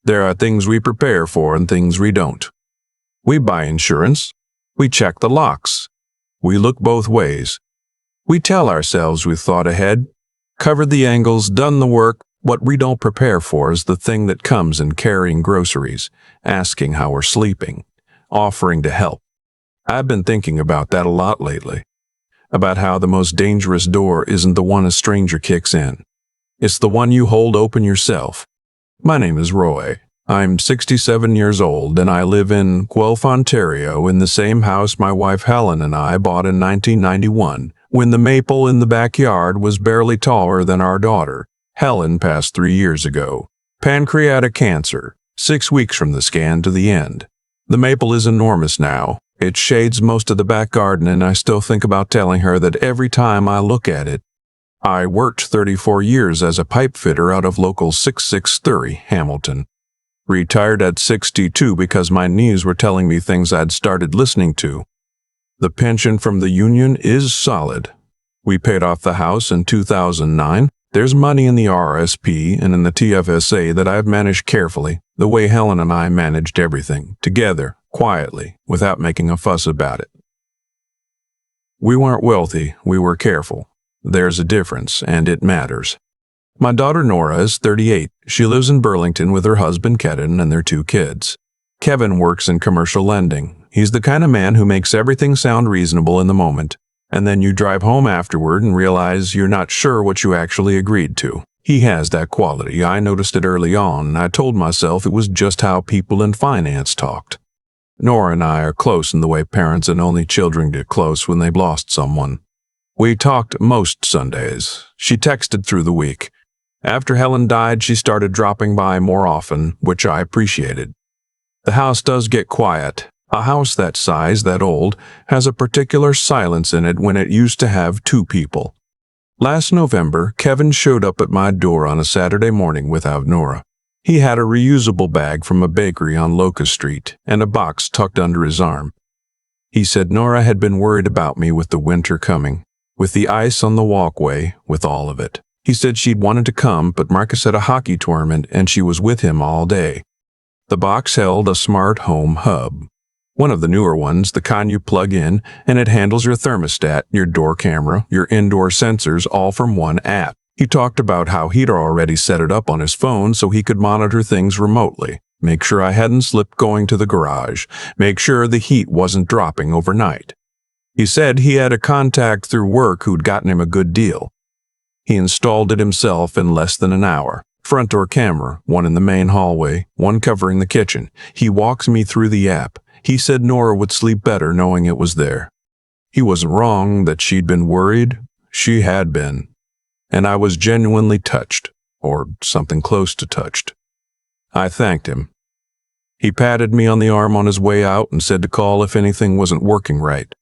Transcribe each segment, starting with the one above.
There are things we prepare for and things we don't. We buy insurance. We check the locks. We look both ways. We tell ourselves we've thought ahead, covered the angles, done the work. What we don't prepare for is the thing that comes in carrying groceries, asking how we're sleeping, offering to help. I've been thinking about that a lot lately, about how the most dangerous door isn't the one a stranger kicks in. It's the one you hold open yourself. My name is Roy. I'm 67 years old and I live in Guelph, Ontario, in the same house my wife Helen and I bought in 1991, when the maple in the backyard was barely taller than our daughter. Helen passed 3 years ago. Pancreatic cancer, 6 weeks from the scan to the end. The maple is enormous now. It shades most of the back garden, and I still think about telling her that every time I look at it. I worked 34 years as a pipe fitter out of local 6630, Hamilton. Retired at 62 because my knees were telling me things I'd started listening to. The pension from the union is solid. We paid off the house in 2009. There's money in the RSP and in the TFSA that I've managed carefully, the way Helen and I managed everything, together, quietly, without making a fuss about it. We weren't wealthy, we were careful. There's a difference, and it matters. My daughter Nora is 38. She lives in Burlington with her husband Kevin and their 2 kids. Kevin works in commercial lending. He's the kind of man who makes everything sound reasonable in the moment, and then you drive home afterward and realize you're not sure what you actually agreed to. He has that quality. I noticed it early on, and I told myself it was just how people in finance talked. Nora and I are close in the way parents and only children get close when they've lost someone. We talked most Sundays. She texted through the week. After Helen died, she started dropping by more often, which I appreciated. The house does get quiet. A house that size, that old, has a particular silence in it when it used to have 2 people. Last November, Kevin showed up at my door on a Saturday morning without Nora. He had a reusable bag from a bakery on Locust Street and a box tucked under his arm. He said Nora had been worried about me with the winter coming, with the ice on the walkway, with all of it. He said she'd wanted to come, but Marcus had a hockey tournament and she was with him all day. The box held a smart home hub. One of the newer ones, the kind you plug in, and it handles your thermostat, your door camera, your indoor sensors, all from one app. He talked about how he'd already set it up on his phone so he could monitor things remotely, make sure I hadn't slipped going to the garage, make sure the heat wasn't dropping overnight. He said he had a contact through work who'd gotten him a good deal. He installed it himself in less than an hour. Front door camera, one in the main hallway, one covering the kitchen. He walked me through the app. He said Nora would sleep better knowing it was there. He wasn't wrong that she'd been worried. She had been. And I was genuinely touched, or something close to touched. I thanked him. He patted me on the arm on his way out and said to call if anything wasn't working right.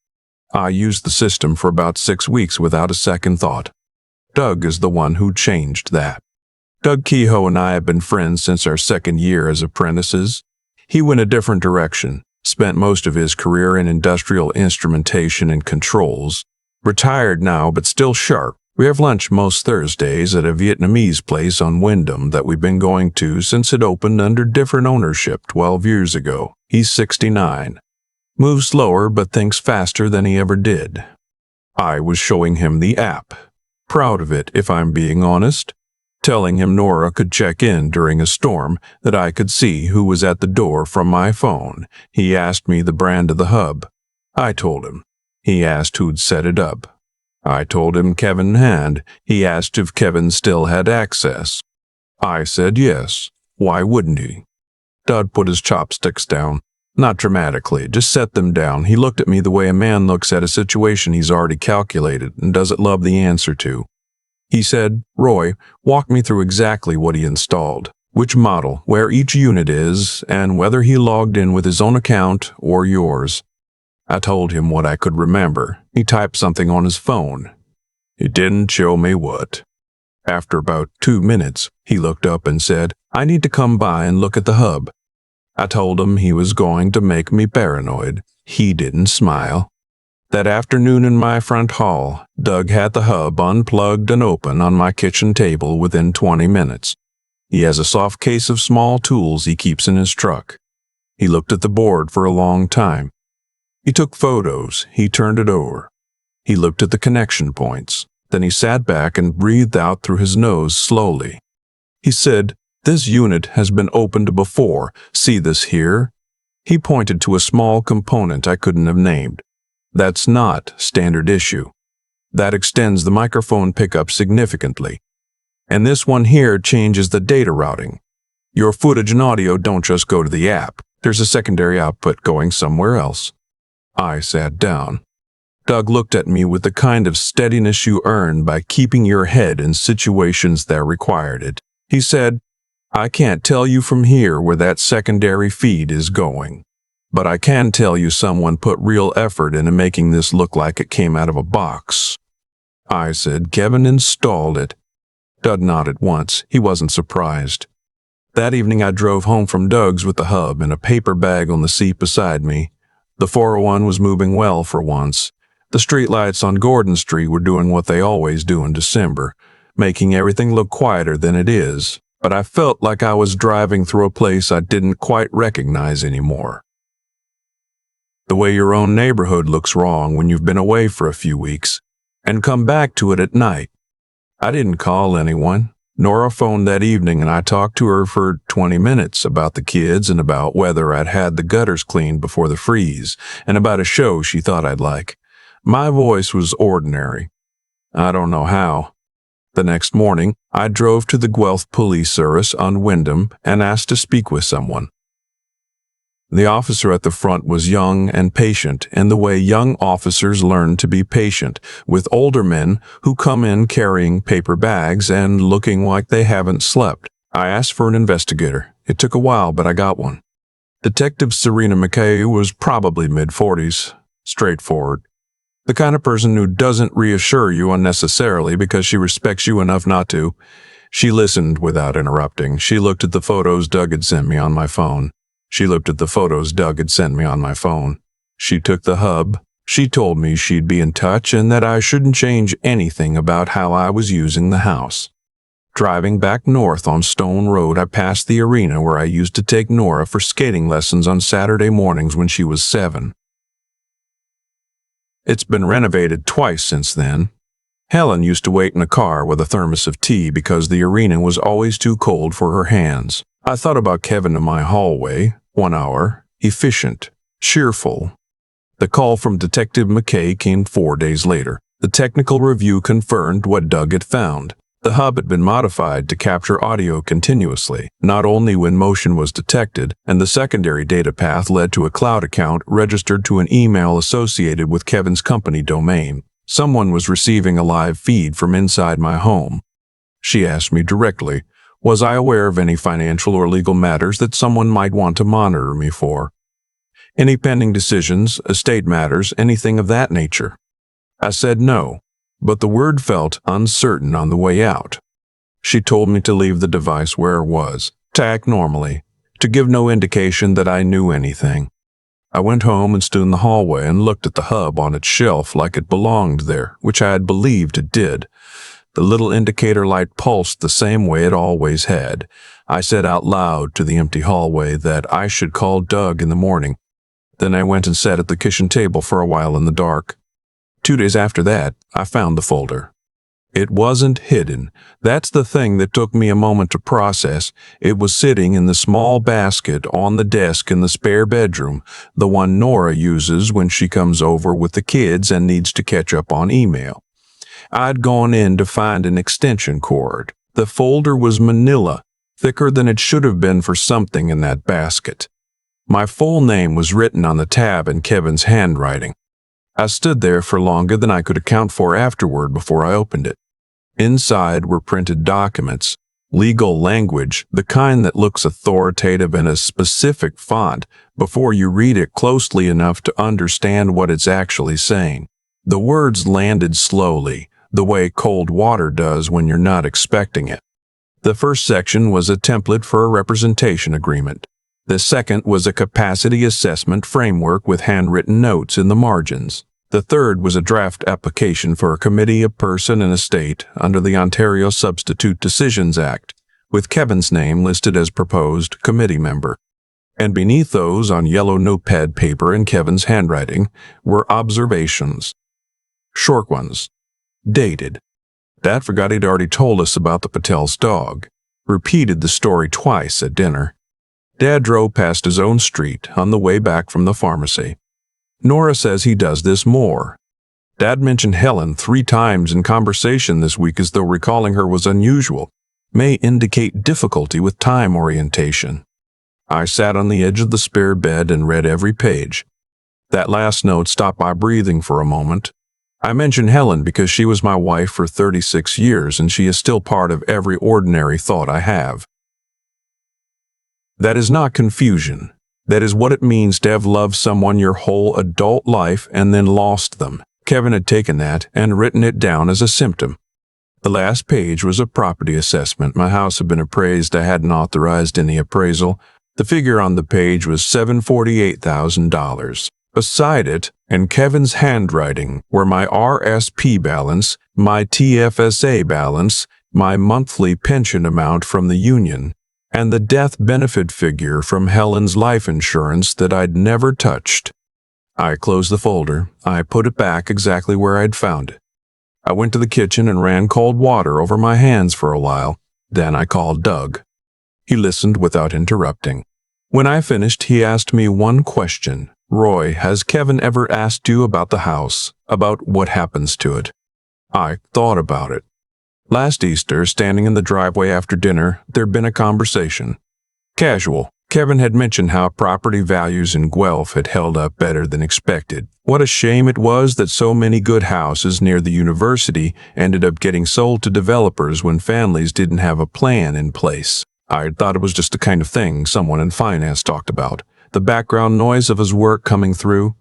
I used the system for about 6 weeks without a second thought. Doug is the one who changed that. Doug Kehoe and I have been friends since our 2nd year as apprentices. He went a different direction, spent most of his career in industrial instrumentation and controls. Retired now, but still sharp. We have lunch most Thursdays at a Vietnamese place on Wyndham that we've been going to since it opened under different ownership 12 years ago. He's 69. Moves slower but thinks faster than he ever did. I was showing him the app. Proud of it, if I'm being honest. Telling him Nora could check in during a storm, that I could see who was at the door from my phone. He asked me the brand of the hub. I told him. He asked who'd set it up. I told him Kevin had. He asked if Kevin still had access. I said yes. Why wouldn't he? Doug put his chopsticks down. Not dramatically, just set them down. He looked at me the way a man looks at a situation he's already calculated and doesn't love the answer to. He said, Roy, walk me through exactly what he installed, which model, where each unit is, and whether he logged in with his own account or yours. I told him what I could remember. He typed something on his phone. He didn't show me what. After about 2 minutes, he looked up and said, I need to come by and look at the hub. I told him he was going to make me paranoid. He didn't smile. That afternoon in my front hall, Doug had the hub unplugged and open on my kitchen table within 20 minutes. He has a soft case of small tools he keeps in his truck. He looked at the board for a long time. He took photos. He turned it over. He looked at the connection points. Then he sat back and breathed out through his nose slowly. He said, "This unit has been opened before. See this here?" He pointed to a small component I couldn't have named. "That's not standard issue. That extends the microphone pickup significantly. And this one here changes the data routing. Your footage and audio don't just go to the app. There's a secondary output going somewhere else." I sat down. Doug looked at me with the kind of steadiness you earn by keeping your head in situations that required it. He said, "I can't tell you from here where that secondary feed is going. But I can tell you someone put real effort into making this look like it came out of a box." I said, "Kevin installed it." Doug nodded once. He wasn't surprised. That evening I drove home from Doug's with the hub and a paper bag on the seat beside me. The 401 was moving well for once. The streetlights on Gordon Street were doing what they always do in December, making everything look quieter than it is, but I felt like I was driving through a place I didn't quite recognize anymore. The way your own neighborhood looks wrong when you've been away for a few weeks, and come back to it at night. I didn't call anyone. Nora phoned that evening and I talked to her for 20 minutes about the kids and about whether I'd had the gutters cleaned before the freeze, and about a show she thought I'd like. My voice was ordinary. I don't know how. The next morning, I drove to the Guelph Police Service on Wyndham and asked to speak with someone. The officer at the front was young and patient in the way young officers learn to be patient with older men who come in carrying paper bags and looking like they haven't slept. I asked for an investigator. It took a while, but I got one. Detective Serena McKay was probably mid-40s, straightforward. The kind of person who doesn't reassure you unnecessarily because she respects you enough not to. She listened without interrupting. She looked at the photos Doug had sent me on my phone. She looked at the photos Doug had sent me on my phone. She took the hub. She told me she'd be in touch and that I shouldn't change anything about how I was using the house. Driving back north on Stone Road, I passed the arena where I used to take Nora for skating lessons on Saturday mornings when she was 7. It's been renovated twice since then. Helen used to wait in a car with a thermos of tea because the arena was always too cold for her hands. I thought about Kevin in my hallway. 1 hour, efficient, cheerful. The call from Detective McKay came 4 days later. The technical review confirmed what Doug had found. The hub had been modified to capture audio continuously, not only when motion was detected, and the secondary data path led to a cloud account registered to an email associated with Kevin's company domain. Someone was receiving a live feed from inside my home. She asked me directly, was I aware of any financial or legal matters that someone might want to monitor me for? Any pending decisions, estate matters, anything of that nature? I said no, but the word felt uncertain on the way out. She told me to leave the device where it was, to act normally, to give no indication that I knew anything. I went home and stood in the hallway and looked at the hub on its shelf like it belonged there, which I had believed it did. The little indicator light pulsed the same way it always had. I said out loud to the empty hallway that I should call Doug in the morning. Then I went and sat at the kitchen table for a while in the dark. 2 days after that, I found the folder. It wasn't hidden. That's the thing that took me a moment to process. It was sitting in the small basket on the desk in the spare bedroom, the one Nora uses when she comes over with the kids and needs to catch up on email. I'd gone in to find an extension cord. The folder was manila, thicker than it should have been for something in that basket. My full name was written on the tab in Kevin's handwriting. I stood there for longer than I could account for afterward before I opened it. Inside were printed documents, legal language, the kind that looks authoritative in a specific font before you read it closely enough to understand what it's actually saying. The words landed slowly, the way cold water does when you're not expecting it. The first section was a template for a representation agreement. The second was a capacity assessment framework with handwritten notes in the margins. The third was a draft application for a committee of person and estate under the Ontario Substitute Decisions Act. with Kevin's name listed as proposed committee member. And beneath those, on yellow notepad paper in Kevin's handwriting, were observations. Short ones. Dated. Dad forgot he'd already told us about the Patel's dog. Repeated the story twice at dinner. Dad drove past his own street on the way back from the pharmacy. Nora says he does this more. Dad mentioned Helen 3 times in conversation this week as though recalling her was unusual, may indicate difficulty with time orientation. I sat on the edge of the spare bed and read every page. That last note stopped my breathing for a moment. I mentioned Helen because she was my wife for 36 years and she is still part of every ordinary thought I have. That is not confusion. That is what it means to have loved someone your whole adult life and then lost them. Kevin had taken that and written it down as a symptom. The last page was a property assessment. My house had been appraised. I hadn't authorized any appraisal. The figure on the page was $748,000. Beside it, in Kevin's handwriting, were my RSP balance, my TFSA balance, my monthly pension amount from the union, and the death benefit figure from Helen's life insurance that I'd never touched. I closed the folder. I put it back exactly where I'd found it. I went to the kitchen and ran cold water over my hands for a while. Then I called Doug. He listened without interrupting. When I finished, he asked me one question. Roy, has Kevin ever asked you about the house, about what happens to it? I thought about it. Last Easter, standing in the driveway after dinner, there'd been a conversation. Casual. Kevin had mentioned how property values in Guelph had held up better than expected. What a shame it was that so many good houses near the university ended up getting sold to developers when families didn't have a plan in place. I thought it was just the kind of thing someone in finance talked about. The background noise of his work coming through.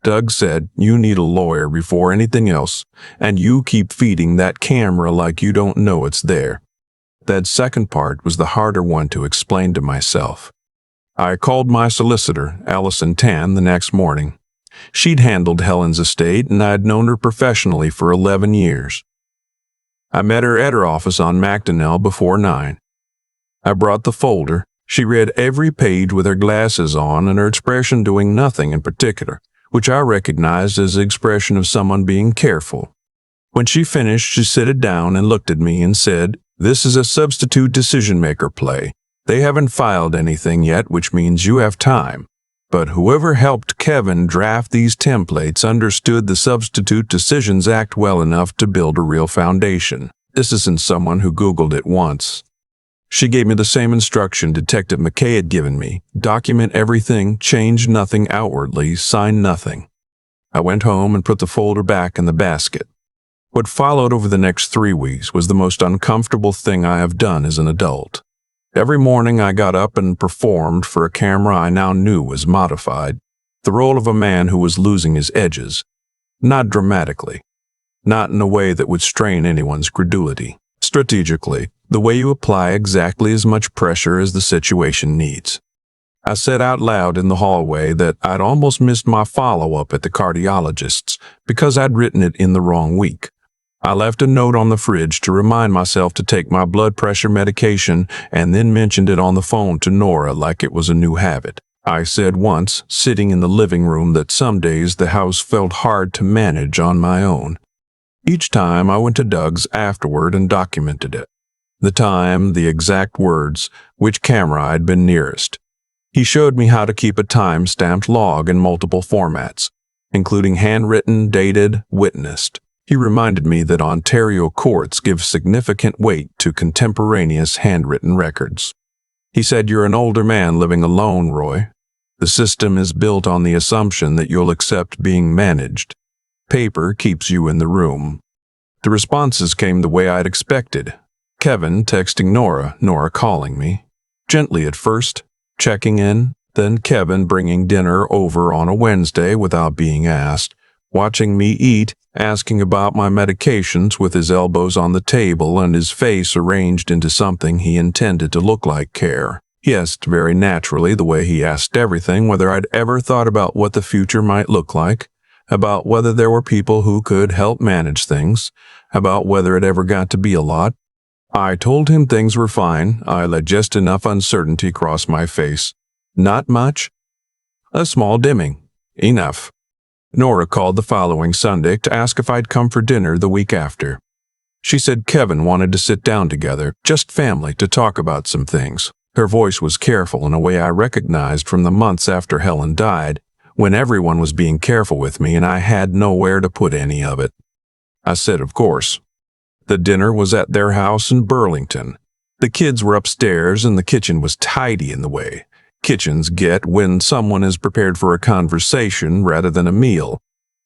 Doug said, you need a lawyer before anything else, and you keep feeding that camera like you don't know it's there. That second part was the harder one to explain to myself. I called my solicitor, Allison Tan, the next morning. She'd handled Helen's estate, and I'd known her professionally for 11 years. I met her at her office on Macdonell before 9. I brought the folder. She read every page with her glasses on and her expression doing nothing in particular, which I recognized as the expression of someone being careful. When she finished, she sat it down and looked at me and said, "This is a substitute decision-maker play. They haven't filed anything yet, which means you have time. But whoever helped Kevin draft these templates understood the Substitute Decisions Act well enough to build a real foundation. This isn't someone who Googled it once." She gave me the same instruction Detective McKay had given me. Document everything, change nothing outwardly, sign nothing. I went home and put the folder back in the basket. What followed over the next 3 weeks was the most uncomfortable thing I have done as an adult. Every morning I got up and performed for a camera I now knew was modified, the role of a man who was losing his edges. Not dramatically, not in a way that would strain anyone's credulity. Strategically, the way you apply exactly as much pressure as the situation needs. I said out loud in the hallway that I'd almost missed my follow-up at the cardiologist's because I'd written it in the wrong week. I left a note on the fridge to remind myself to take my blood pressure medication and then mentioned it on the phone to Nora like it was a new habit. I said once, sitting in the living room, that some days the house felt hard to manage on my own. Each time I went to Doug's afterward and documented it. The time, the exact words, which camera I'd been nearest. He showed me how to keep a time-stamped log in multiple formats, including handwritten, dated, witnessed. He reminded me that Ontario courts give significant weight to contemporaneous handwritten records. He said, "You're an older man living alone, Roy. The system is built on the assumption that you'll accept being managed. Paper keeps you in the room." The responses came the way I'd expected. Kevin texting Nora, Nora calling me. Gently at first, checking in, then Kevin bringing dinner over on a Wednesday without being asked, watching me eat, asking about my medications with his elbows on the table and his face arranged into something he intended to look like care. He asked very naturally, the way he asked everything, whether I'd ever thought about what the future might look like, about whether there were people who could help manage things, about whether it ever got to be a lot. I told him things were fine. I let just enough uncertainty cross my face. Not much. A small dimming. Enough. Nora called the following Sunday to ask if I'd come for dinner the week after. She said Kevin wanted to sit down together, just family, to talk about some things. Her voice was careful in a way I recognized from the months after Helen died, when everyone was being careful with me and I had nowhere to put any of it. I said, of course. The dinner was at their house in Burlington. The kids were upstairs and the kitchen was tidy in the way kitchens get when someone is prepared for a conversation rather than a meal.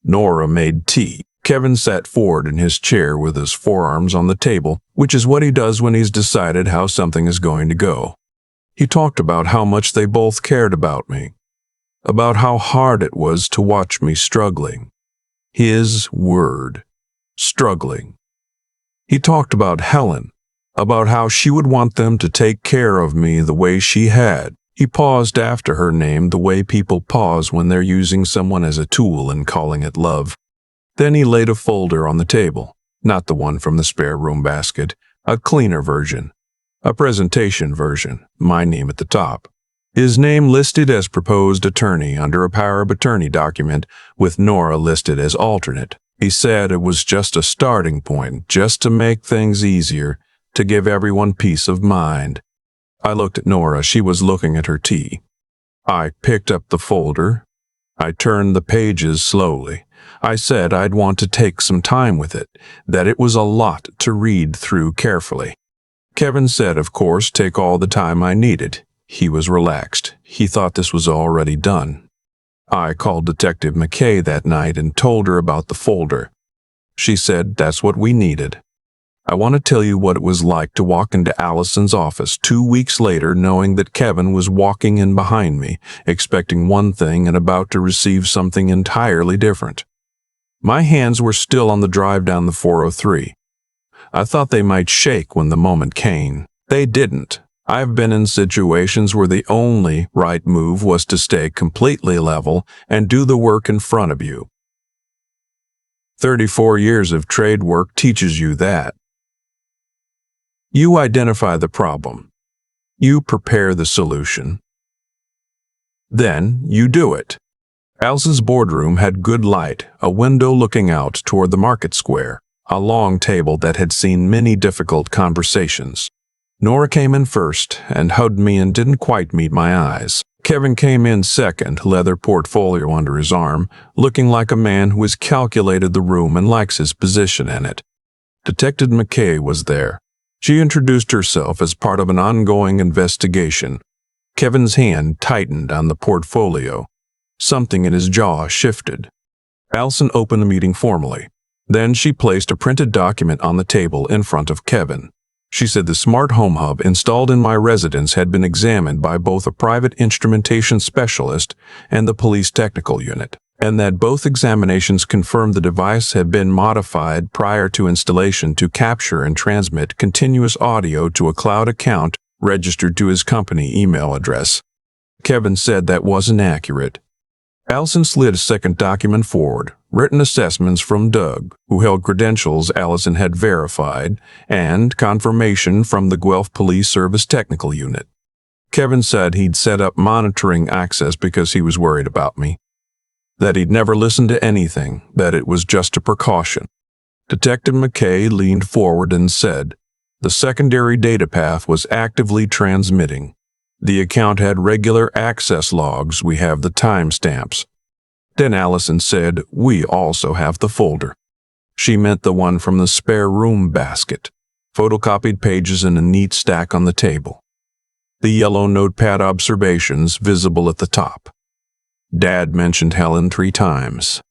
Nora made tea. Kevin sat forward in his chair with his forearms on the table, which is what he does when he's decided how something is going to go. He talked about how much they both cared about me, about how hard it was to watch me struggling. His word, struggling. He talked about Helen, about how she would want them to take care of me the way she had. He paused after her name the way people pause when they're using someone as a tool and calling it love. Then he laid a folder on the table, not the one from the spare room basket, a cleaner version, a presentation version, my name at the top. His name listed as proposed attorney under a power of attorney document with Nora listed as alternate. He said it was just a starting point, just to make things easier, to give everyone peace of mind. I looked at Nora. She was looking at her tea. I picked up the folder. I turned the pages slowly. I said I'd want to take some time with it, that it was a lot to read through carefully. Kevin said, of course, take all the time I needed. He was relaxed. He thought this was already done. I called Detective McKay that night and told her about the folder. She said that's what we needed. I want to tell you what it was like to walk into Allison's office 2 weeks later knowing that Kevin was walking in behind me, expecting one thing and about to receive something entirely different. My hands were still on the drive down the 403. I thought they might shake when the moment came. They didn't. I've been in situations where the only right move was to stay completely level and do the work in front of you. 34 years of trade work teaches you that. You identify the problem. You prepare the solution. Then you do it. Allison's boardroom had good light, a window looking out toward the market square, a long table that had seen many difficult conversations. Nora came in first and hugged me and didn't quite meet my eyes. Kevin came in second, leather portfolio under his arm, looking like a man who has calculated the room and likes his position in it. Detective McKay was there. She introduced herself as part of an ongoing investigation. Kevin's hand tightened on the portfolio. Something in his jaw shifted. Allison opened the meeting formally. Then she placed a printed document on the table in front of Kevin. She said the smart home hub installed in my residence had been examined by both a private instrumentation specialist and the police technical unit, and that both examinations confirmed the device had been modified prior to installation to capture and transmit continuous audio to a cloud account registered to his company email address. Kevin said that wasn't accurate. Allison slid a second document forward, written assessments from Doug, who held credentials Allison had verified, and confirmation from the Guelph Police Service Technical Unit. Kevin said he'd set up monitoring access because he was worried about me, that he'd never listened to anything, that it was just a precaution. Detective McKay leaned forward and said, the secondary data path was actively transmitting. The account had regular access logs. We have the timestamps. Then Allison said, we also have the folder. She meant the one from the spare room basket, photocopied pages in a neat stack on the table. The yellow notepad observations visible at the top. Dad mentioned Helen 3 times.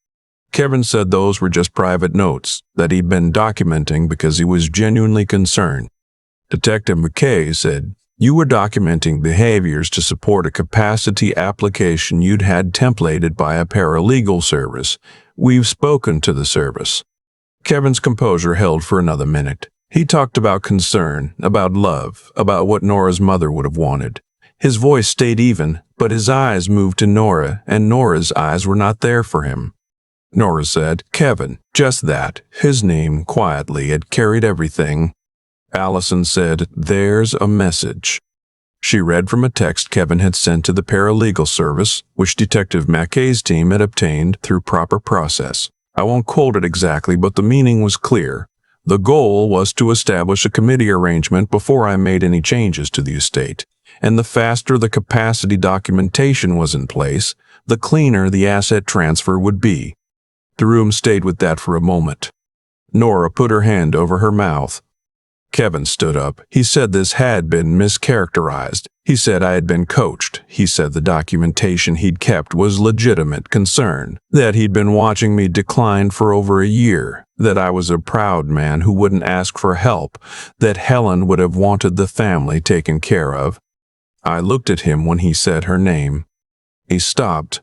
Kevin said those were just private notes that he'd been documenting because he was genuinely concerned. Detective McKay said, you were documenting behaviors to support a capacity application you'd had templated by a paralegal service. We've spoken to the service. Kevin's composure held for another minute. He talked about concern, about love, about what Nora's mother would have wanted. His voice stayed even, but his eyes moved to Nora, and Nora's eyes were not there for him. Nora said, Kevin, just that. His name, quietly, had carried everything. Allison said, "There's a message." She read from a text Kevin had sent to the paralegal service, which Detective Mackay's team had obtained through proper process. I won't quote it exactly, but the meaning was clear. The goal was to establish a committee arrangement before I made any changes to the estate, and the faster the capacity documentation was in place, the cleaner the asset transfer would be. The room stayed with that for a moment. Nora put her hand over her mouth. Kevin stood up. He said this had been mischaracterized. He said I had been coached. He said the documentation he'd kept was legitimate concern, that he'd been watching me decline for over a year, that I was a proud man who wouldn't ask for help, that Helen would have wanted the family taken care of. I looked at him when he said her name. He stopped.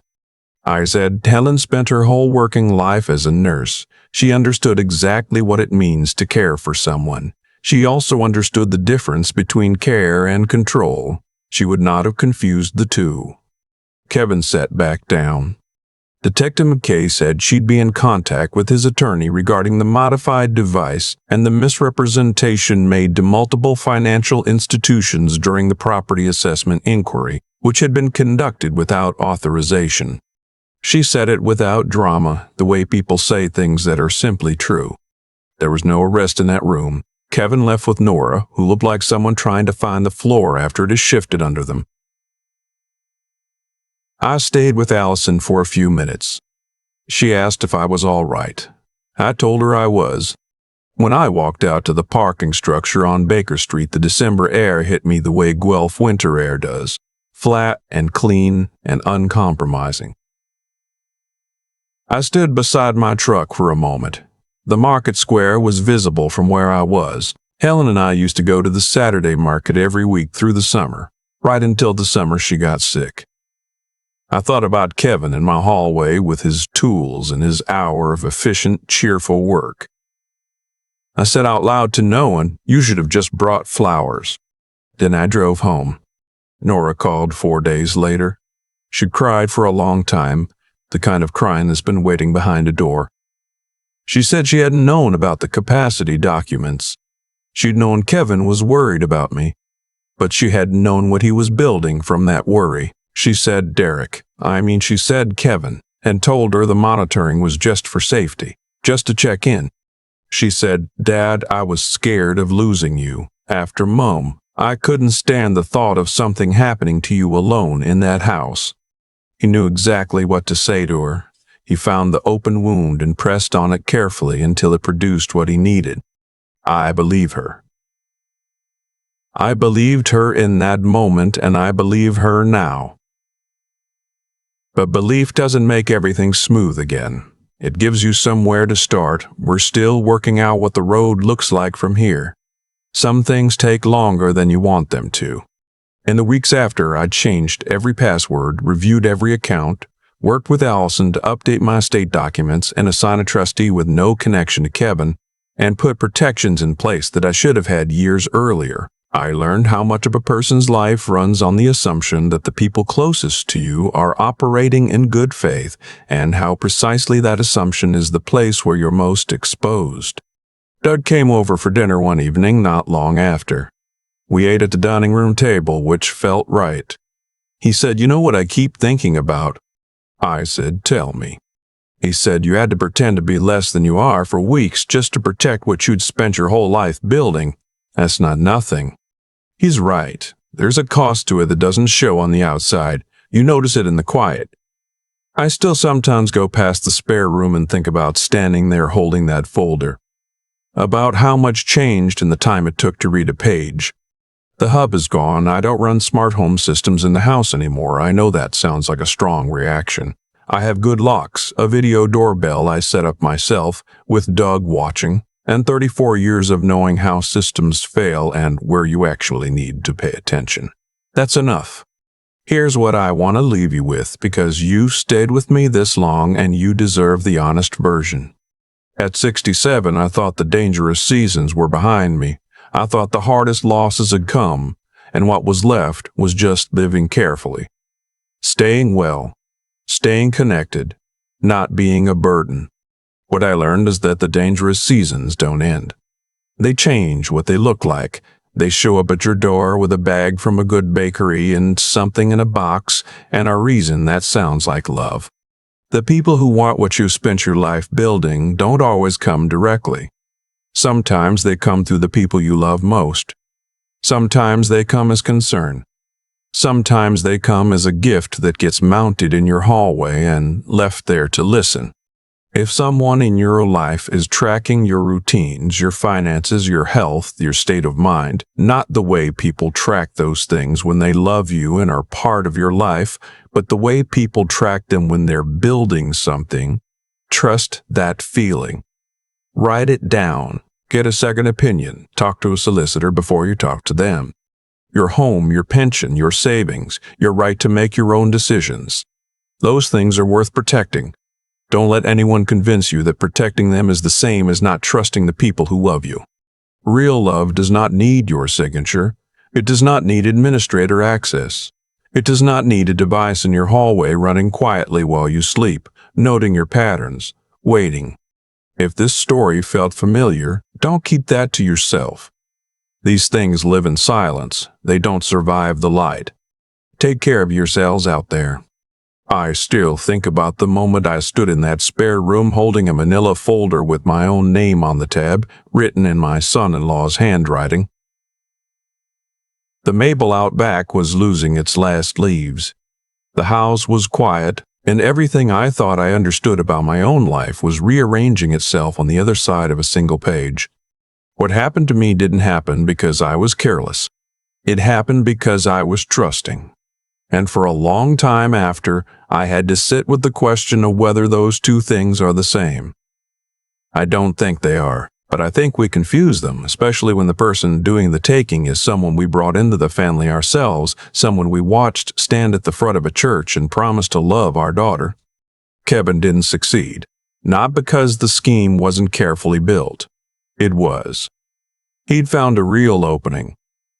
I said, Helen spent her whole working life as a nurse. She understood exactly what it means to care for someone. She also understood the difference between care and control. She would not have confused the two. Kevin sat back down. Detective McKay said she'd be in contact with his attorney regarding the modified device and the misrepresentation made to multiple financial institutions during the property assessment inquiry, which had been conducted without authorization. She said it without drama, the way people say things that are simply true. There was no arrest in that room. Kevin left with Nora, who looked like someone trying to find the floor after it has shifted under them. I stayed with Allison for a few minutes. She asked if I was all right. I told her I was. When I walked out to the parking structure on Baker Street, the December air hit me the way Guelph winter air does, flat and clean and uncompromising. I stood beside my truck for a moment. The market square was visible from where I was. Helen and I used to go to the Saturday market every week through the summer, right until the summer she got sick. I thought about Kevin in my hallway with his tools and his hour of efficient, cheerful work. I said out loud to no one, "You should have just brought flowers." Then I drove home. Nora called 4 days later. She cried for a long time, the kind of crying that's been waiting behind a door. She said she hadn't known about the capacity documents. She'd known Kevin was worried about me, but she hadn't known what he was building from that worry. She said she said Kevin, and told her the monitoring was just for safety, just to check in. She said, "Dad, I was scared of losing you. After Mom, I couldn't stand the thought of something happening to you alone in that house." He knew exactly what to say to her. He found the open wound and pressed on it carefully until it produced what he needed. I believe her. I believed her in that moment, and I believe her now. But belief doesn't make everything smooth again. It gives you somewhere to start. We're still working out what the road looks like from here. Some things take longer than you want them to. In the weeks after, I changed every password, reviewed every account, worked with Allison to update my estate documents and assign a trustee with no connection to Kevin, and put protections in place that I should have had years earlier. I learned how much of a person's life runs on the assumption that the people closest to you are operating in good faith, and how precisely that assumption is the place where you're most exposed. Doug came over for dinner one evening not long after. We ate at the dining room table, which felt right. He said, "You know what I keep thinking about?" I said, "Tell me." He said, "You had to pretend to be less than you are for weeks just to protect what you'd spent your whole life building. That's not nothing." He's right. There's a cost to it that doesn't show on the outside. You notice it in the quiet. I still sometimes go past the spare room and think about standing there holding that folder. About how much changed in the time it took to read a page. The hub is gone. I don't run smart home systems in the house anymore. I know that sounds like a strong reaction. I have good locks, a video doorbell I set up myself, with Doug watching, and 34 years of knowing how systems fail and where you actually need to pay attention. That's enough. Here's what I want to leave you with, because you stayed with me this long and you deserve the honest version. At 67, I thought the dangerous seasons were behind me. I thought the hardest losses had come, and what was left was just living carefully. Staying well, staying connected, not being a burden. What I learned is that the dangerous seasons don't end. They change what they look like. They show up at your door with a bag from a good bakery and something in a box, and a reason that sounds like love. The people who want what you spent your life building don't always come directly. Sometimes they come through the people you love most. Sometimes they come as concern. Sometimes they come as a gift that gets mounted in your hallway and left there to listen. If someone in your life is tracking your routines, your finances, your health, your state of mind, not the way people track those things when they love you and are part of your life, but the way people track them when they're building something, trust that feeling. Write it down. Get a second opinion. Talk to a solicitor before you talk to them. Your home, your pension, your savings, your right to make your own decisions. Those things are worth protecting. Don't let anyone convince you that protecting them is the same as not trusting the people who love you. Real love does not need your signature. It does not need administrator access. It does not need a device in your hallway running quietly while you sleep, noting your patterns, waiting. If this story felt familiar, don't keep that to yourself. These things live in silence. They don't survive the light. Take care of yourselves out there. I still think about the moment I stood in that spare room holding a manila folder with my own name on the tab, written in my son-in-law's handwriting. The maple out back was losing its last leaves. The house was quiet, and everything I thought I understood about my own life was rearranging itself on the other side of a single page. What happened to me didn't happen because I was careless. It happened because I was trusting. And for a long time after, I had to sit with the question of whether those two things are the same. I don't think they are, but I think we confuse them, especially when the person doing the taking is someone we brought into the family ourselves, someone we watched stand at the front of a church and promise to love our daughter. Kevin didn't succeed, not because the scheme wasn't carefully built. It was. He'd found a real opening,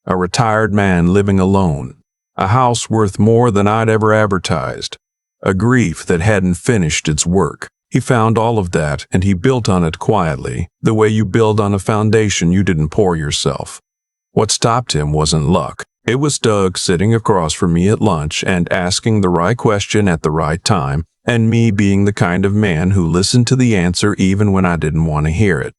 a retired man living alone, a house worth more than I'd ever advertised, a grief that hadn't finished its work. He found all of that, and he built on it quietly, the way you build on a foundation you didn't pour yourself. What stopped him wasn't luck. It was Doug sitting across from me at lunch and asking the right question at the right time, and me being the kind of man who listened to the answer even when I didn't want to hear it.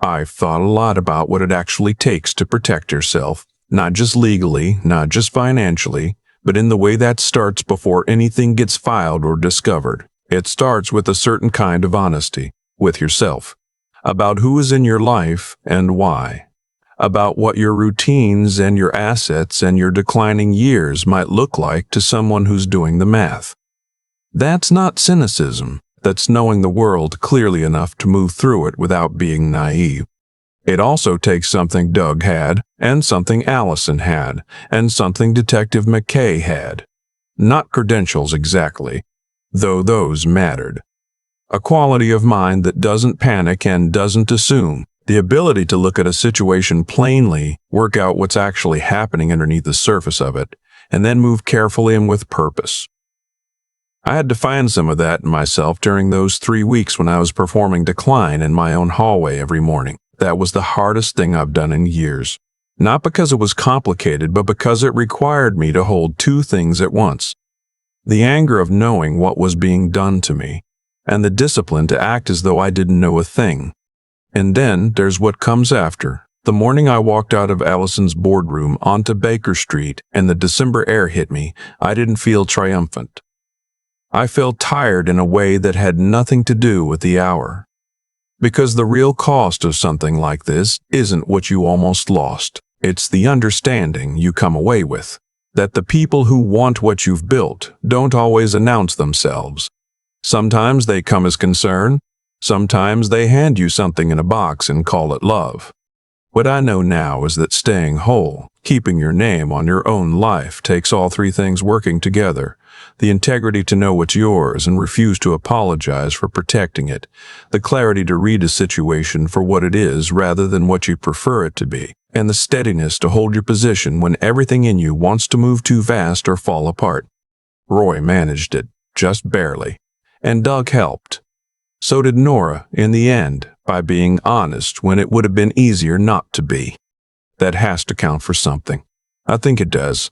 I've thought a lot about what it actually takes to protect yourself. Not just legally, not just financially, but in the way that starts before anything gets filed or discovered. It starts with a certain kind of honesty with yourself, about who is in your life and why, about what your routines and your assets and your declining years might look like to someone who's doing the math. That's not cynicism. That's knowing the world clearly enough to move through it without being naive. It also takes something Doug had, and something Allison had, and something Detective McKay had. Not credentials exactly, though those mattered. A quality of mind that doesn't panic and doesn't assume. The ability to look at a situation plainly, work out what's actually happening underneath the surface of it, and then move carefully and with purpose. I had to find some of that in myself during those 3 weeks when I was performing decline in my own hallway every morning. That was the hardest thing I've done in years. Not because it was complicated, but because it required me to hold two things at once. The anger of knowing what was being done to me, and the discipline to act as though I didn't know a thing. And then there's what comes after. The morning I walked out of Allison's boardroom onto Baker Street and the December air hit me, I didn't feel triumphant. I felt tired in a way that had nothing to do with the hour. Because the real cost of something like this isn't what you almost lost. It's the understanding you come away with. That the people who want what you've built don't always announce themselves. Sometimes they come as concern. Sometimes they hand you something in a box and call it love. What I know now is that staying whole, keeping your name on your own life, takes all three things working together. The integrity to know what's yours and refuse to apologize for protecting it. The clarity to read a situation for what it is rather than what you prefer it to be. And the steadiness to hold your position when everything in you wants to move too fast or fall apart. Roy managed it, just barely. And Doug helped. So did Nora, in the end, by being honest when it would have been easier not to be. That has to count for something. I think it does.